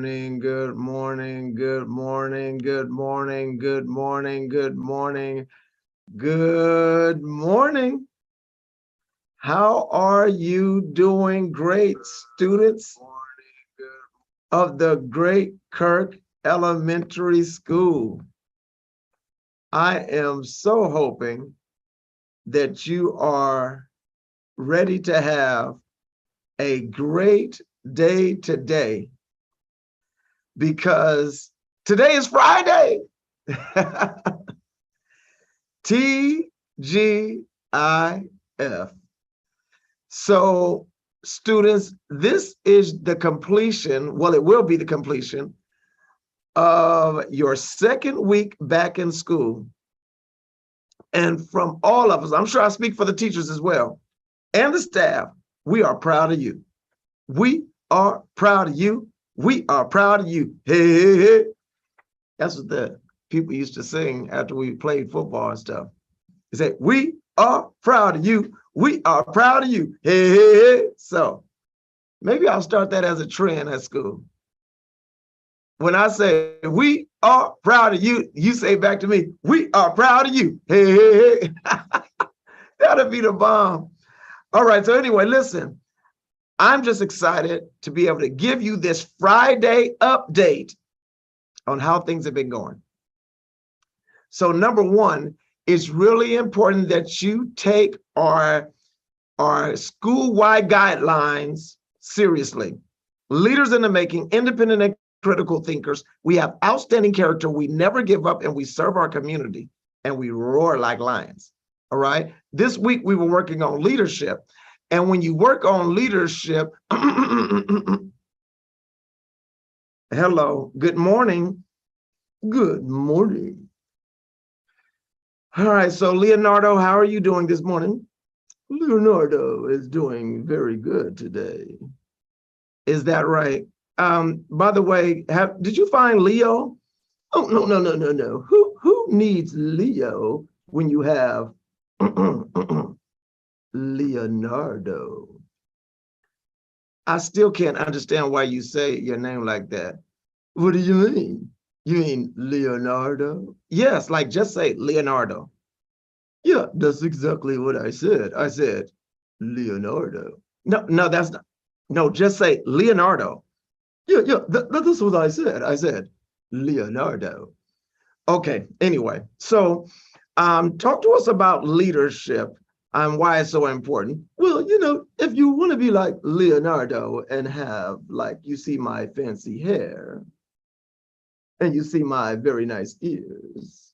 morning, good morning, good morning, good morning, good morning, good morning, good morning. How are you doing, great students of the great Kirk Elementary School? I am so hoping that you are ready to have a great day today, because today is Friday. TGIF. So students, this is the completion, well, it will be the completion of your second week back in school. And from all of us, I'm sure I speak for the teachers as well, and the staff, we are proud of you. We are proud of you. We are proud of you. Hey, hey, hey. That's what the people used to sing after we played football and stuff. They say, we are proud of you. We are proud of you. Hey, hey, hey. So maybe I'll start that as a trend at school. When I say, we are proud of you, you say back to me, we are proud of you. Hey, hey, hey. That'll be the bomb. All right, so anyway, listen, I'm just excited to be able to give you this Friday update on how things have been going. So number one, it's really important that you take our school-wide guidelines seriously. Leaders in the making, independent and critical thinkers. We have outstanding character. We never give up, and we serve our community, and we roar like lions. All right. This week we were working on leadership. And when you work on leadership, hello, good morning. Good morning. All right, so Leonardo, how are you doing this morning? Leonardo is doing very good today. Is that right? By the way, did you find Leo? Oh, no, no, no, no, no. Who needs Leo when you have Leonardo? I still can't understand why you say your name like that. What do you mean? You mean Leonardo? Yes, like just say Leonardo. Yeah, that's exactly what I said. I said Leonardo. No, no, that's not. No, just say Leonardo. Yeah, yeah, that's what I said. I said Leonardo. Okay, anyway, so talk to us about leadership and why it's so important. Well, you know, if you want to be like Leonardo and have, like, you see my fancy hair, and you see my very nice ears,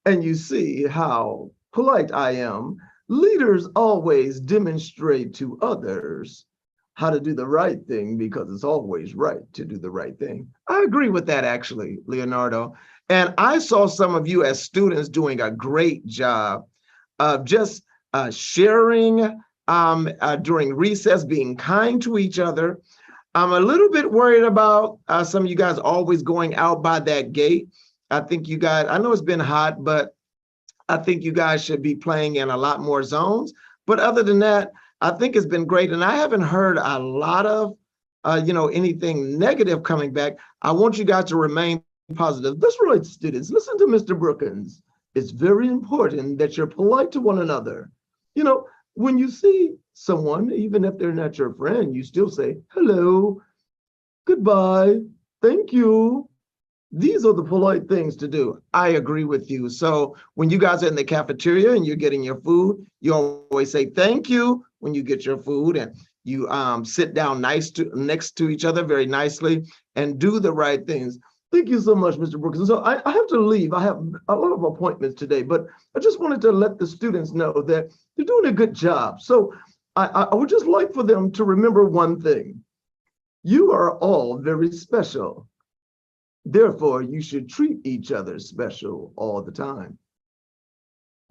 and you see how polite I am, leaders always demonstrate to others how to do the right thing, because it's always right to do the right thing. I agree with that, actually, Leonardo. And I saw some of you as students doing a great job of just sharing during recess, being kind to each other. I'm a little bit worried about some of you guys always going out by that gate. I think you guys, I know it's been hot, but I think you guys should be playing in a lot more zones. But other than that, I think it's been great. And I haven't heard a lot of, anything negative coming back. I want you guys to remain positive. That's right, students. Listen to Mr. Brookins. It's very important that you're polite to one another. You know, when you see someone, even if they're not your friend, you still say, hello, goodbye, thank you. These are the polite things to do. I agree with you. So when you guys are in the cafeteria and you're getting your food, you always say thank you when you get your food, and you sit down next to each other very nicely and do the right things. Thank you so much, Mr. Brooks. And so I have to leave. I have a lot of appointments today, but I just wanted to let the students know that they're doing a good job. So I would just like for them to remember one thing. You are all very special. Therefore, you should treat each other special all the time.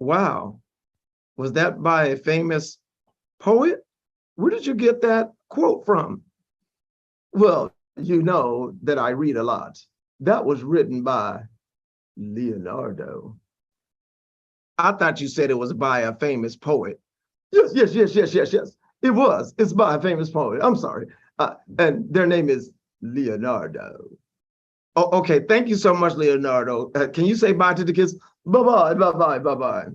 Wow. Was that by a famous poet? Where did you get that quote from? Well, you know that I read a lot. That was written by Leonardo. I thought you said it was by a famous poet. Yes, yes, yes, yes, yes, yes. It was. It's by a famous poet. I'm sorry. And their name is Leonardo. Oh, okay. Thank you so much, Leonardo. Can you say bye to the kids? Bye-bye, bye-bye, bye-bye.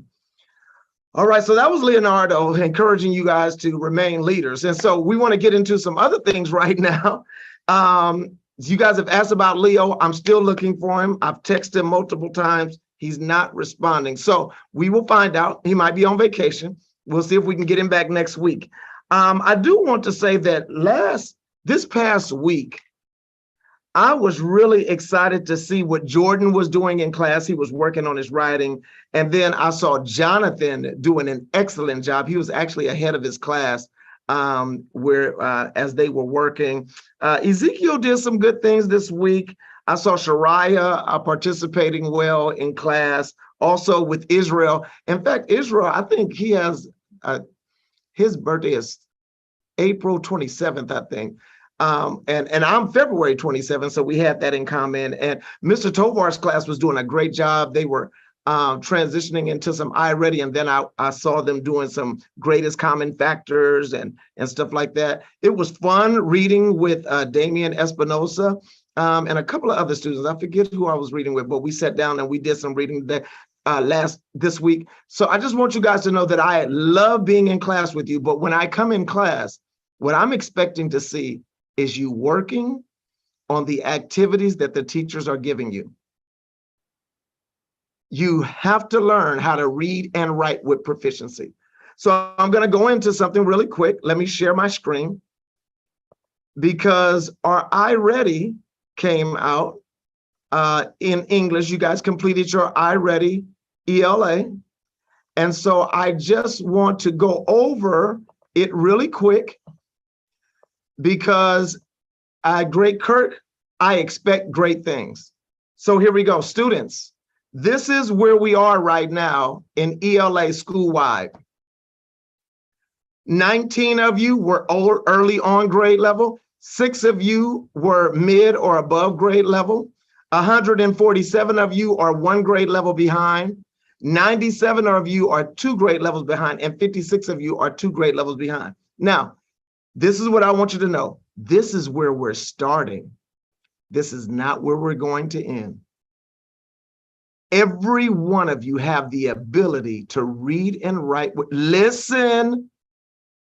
All right, so that was Leonardo encouraging you guys to remain leaders. And so we want to get into some other things right now. You guys have asked about Leo. I'm still looking for him. I've texted him multiple times. He's not responding. So we will find out. He might be on vacation. We'll see if we can get him back next week. I do want to say that this past week, I was really excited to see what Jordan was doing in class. He was working on his writing. And then I saw Jonathan doing an excellent job. He was actually ahead of his class as they were working. Ezekiel did some good things this week. I saw Shariah participating well in class, also with Israel. In fact, Israel, I think he has, his birthday is April 27th, I think. And I'm February 27th, so we had that in common. And Mr. Tovar's class was doing a great job. They were transitioning into some iReady, and then I saw them doing some greatest common factors and stuff like that. It was fun reading with Damian Espinosa and a couple of other students. I forget who I was reading with, but we sat down and we did some reading this week. So I just want you guys to know that I love being in class with you, but when I come in class, what I'm expecting to see is you working on the activities that the teachers are giving you. You have to learn how to read and write with proficiency. So I'm going to go into something really quick. Let me share my screen because our iReady came out in English. You guys completed your iReady ELA. And so I just want to go over it really quick because great Kirk, I expect great things. So here we go, students. This is where we are right now in ELA school-wide. 19 of you were early on grade level. 6 of you were mid or above grade level. 147 of you are 1 grade level behind. 97 of you are 2 grade levels behind, and 56 of you are 2 grade levels behind. Now, this is what I want you to know. This is where we're starting. This is not where we're going to end. Every one of you have the ability to read and write. Listen,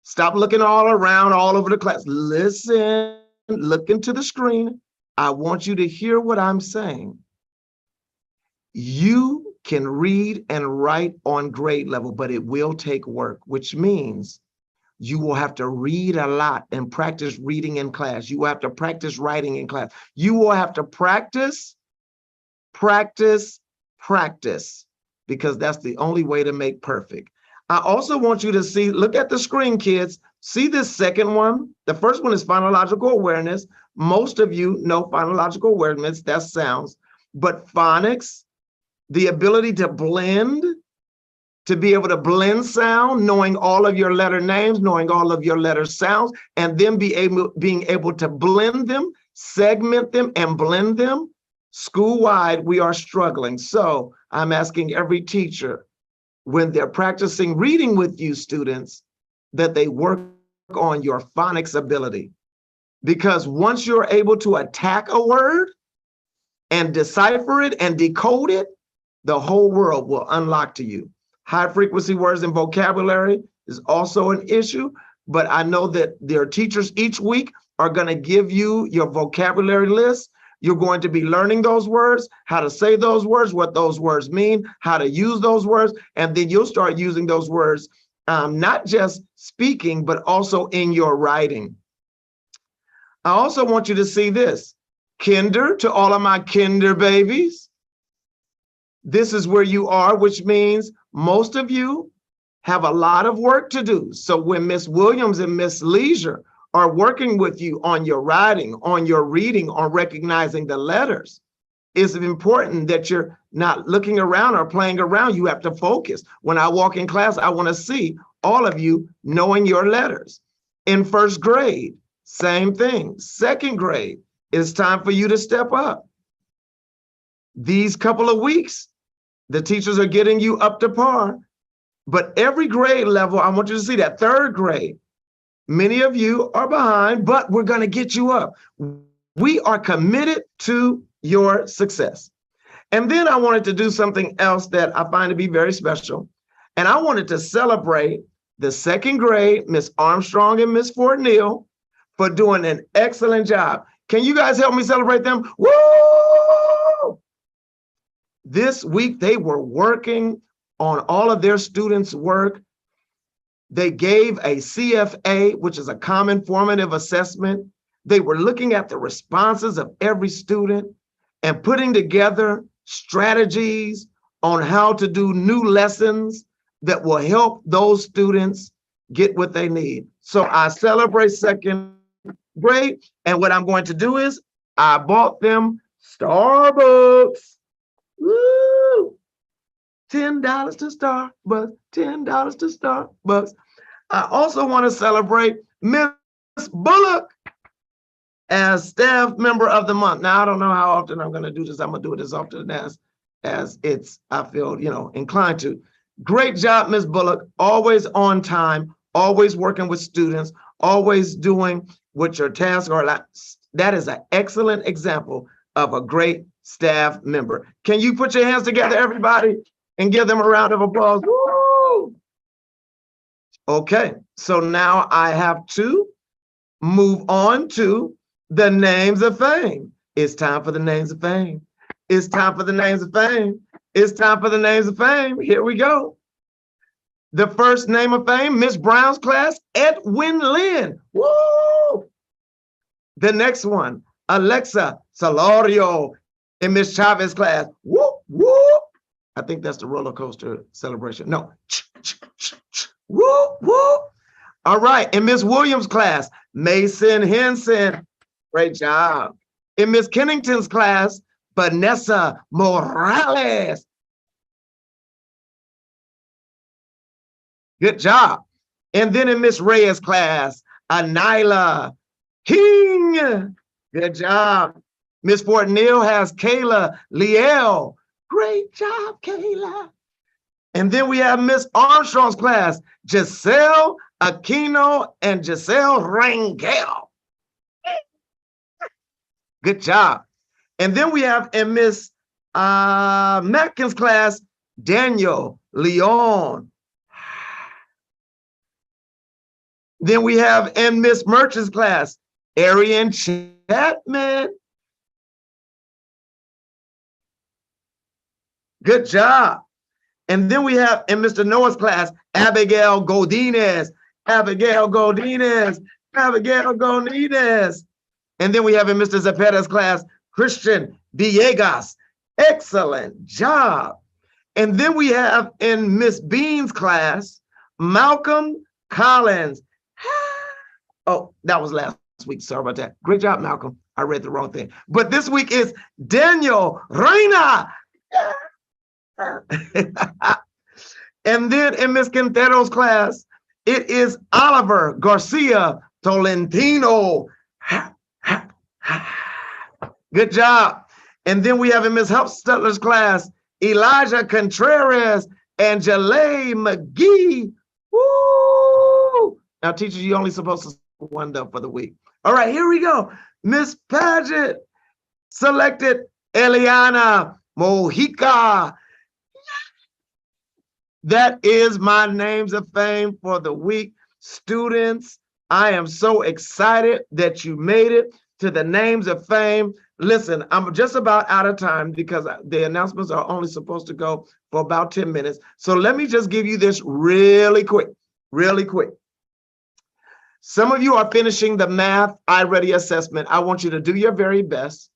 stop looking all around, all over the class. Listen, look into the screen. I want you to hear what I'm saying. You can read and write on grade level, but it will take work, which means you will have to read a lot and practice reading in class. You will have to practice writing in class. You will have to practice, because that's the only way to make perfect. I also want you to see, look at the screen, kids. See this second one? The first one is phonological awareness. Most of you know phonological awareness, that's sounds. But phonics, the ability to blend, to be able to blend sound, knowing all of your letter names, knowing all of your letter sounds, and then being able to blend them, segment them, and blend them. School-wide, we are struggling. So I'm asking every teacher, when they're practicing reading with you students, that they work on your phonics ability. Because once you're able to attack a word and decipher it and decode it, the whole world will unlock to you. High frequency words and vocabulary is also an issue, but I know that their teachers each week are going to give you your vocabulary list. You're going to be learning those words, how to say those words, what those words mean, how to use those words, and then you'll start using those words, not just speaking, but also in your writing. I also want you to see this. Kinder, to all of my kinder babies. This is where you are, which means most of you have a lot of work to do. So when Miss Williams and Miss Leisure are working with you on your writing, on your reading, on recognizing the letters, it's important that you're not looking around or playing around. You have to focus. When I walk in class, I want to see all of you knowing your letters. In first grade, same thing. Second grade, it's time for you to step up. These couple of weeks, the teachers are getting you up to par. But every grade level, I want you to see that. Third grade, many of you are behind, but we're going to get you up. We are committed to your success. And then I wanted to do something else that I find to be very special. And I wanted to celebrate the second grade, Miss Armstrong and Miss Fort Neal, for doing an excellent job. Can you guys help me celebrate them? Woo! This week, they were working on all of their students' work. They gave a CFA, which is a common formative assessment. They were looking at the responses of every student and putting together strategies on how to do new lessons that will help those students get what they need. So I celebrate second grade, and what I'm going to do is I bought them Starbucks. Woo! $10 to Starbucks, $10 to Starbucks. I also want to celebrate Miss Bullock as staff member of the month. Now, I don't know how often I'm going to do this. I'm going to do it as often as it's, I feel, inclined to. Great job, Ms. Bullock. Always on time, always working with students, always doing what your tasks are. That is an excellent example of a great staff member. Can you put your hands together, everybody, and give them a round of applause? Woo! Okay, so now I have to move on to the names of fame. It's time for the names of fame. It's time for the names of fame. It's time for the names of fame. Here we go. The first name of fame, Miss Brown's class, Edwin Lynn. Woo! The next one, Alexa Solorio in Miss Chavez's class. Woo, woo. I think that's the roller coaster celebration. No. Woo, woo. All right, in Miss Williams' class, Mason Henson. Great job. In Miss Kennington's class, Vanessa Morales. Good job. And then in Miss Reyes' class, Anila King. Good job. Miss Fort Neal has Kayla Liel. Great job, Kayla. And then we have Miss Armstrong's class, Giselle Aquino and Giselle Rangel. Good job. And then we have in Miss Matkins' class, Daniel Leon. Then we have in Miss Merchant's class, Arian Chapman. Good job. And then we have in Mr. Noah's class, Abigail Godinez. Abigail Godinez. Abigail Godinez. And then we have in Mr. Zepeda's class, Christian Villegas. Excellent job. And then we have in Miss Bean's class, Malcolm Collins. Oh, that was last week. Sorry about that. Great job, Malcolm. I read the wrong thing. But this week is Daniel Reina. And then in Miss Quintero's class, it is Oliver Garcia Tolentino. Good job. And then we have in Miss Hupstetler's class, Elijah Contreras and Jalay McGee. Woo! Now, teachers, you're only supposed to say one up for the week. All right, here we go. Miss Paget selected Eliana Mojica. That is my names of fame for the week. Students, I am so excited that you made it to the names of fame. Listen, I'm just about out of time because the announcements are only supposed to go for about 10 minutes. So let me just give you this really quick. Some of you are finishing the math iReady assessment. I want you to do your very best.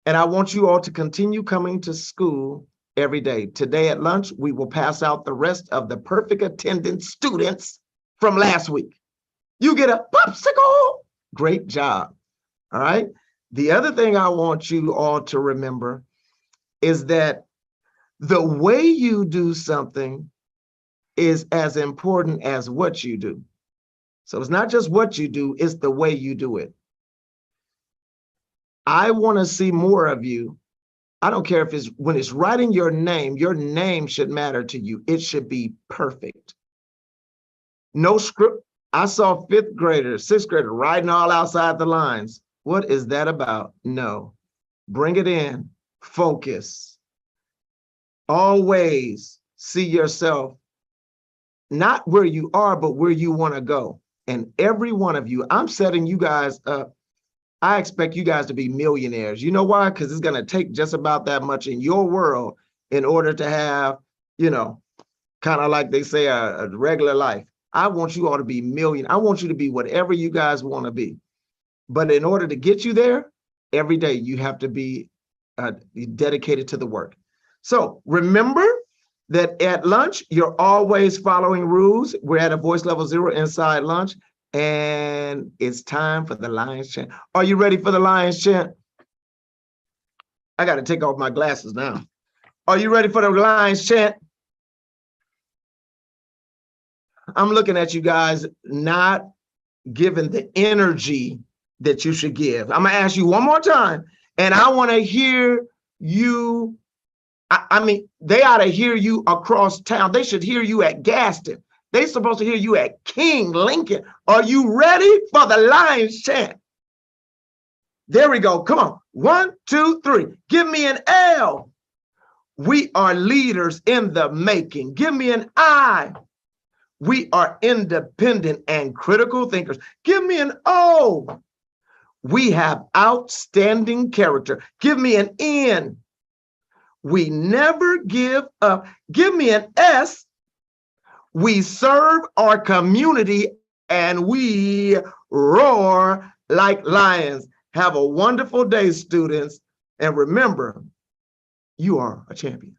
And I want you all to continue coming to school every day. Today at lunch, we will pass out the rest of the perfect attendance students from last week. You get a popsicle. Great job. All right. The other thing I want you all to remember is that the way you do something is as important as what you do. So it's not just what you do, it's the way you do it. I want to see more of you. I don't care if it's when it's writing your name should matter to you. It should be perfect. No script. I saw 5th graders, 6th graders writing all outside the lines. What is that about? No. Bring it in. Focus. Always see yourself not where you are, but where you want to go. And every one of you, I'm setting you guys up. I expect you guys to be millionaires. You know why? Because it's going to take just about that much in your world in order to have, you know, kind of like they say, a regular life. I want you all to be million. I want you to be whatever you guys want to be. But in order to get you there, every day you have to be dedicated to the work. So remember that at lunch, you're always following rules. We're at a voice level 0 inside lunch, and it's time for the Lions chant. Are you ready for the Lions chant? I got to take off my glasses now. Are you ready for the Lions chant? I'm looking at you guys not giving the energy that you should give. I'm gonna ask you one more time, and I want to hear you. I mean, they ought to hear you across town. They should hear you at Gaston. They're supposed to hear you at King Lincoln. Are you ready for the Lions chant? There we go. Come on. 1, 2, 3. Give me an L. We are leaders in the making. Give me an I. We are independent and critical thinkers. Give me an O. We have outstanding character. Give me an N. We never give up. Give me an S. We serve our community and we roar like lions. Have a wonderful day, students. And remember, you are a champion.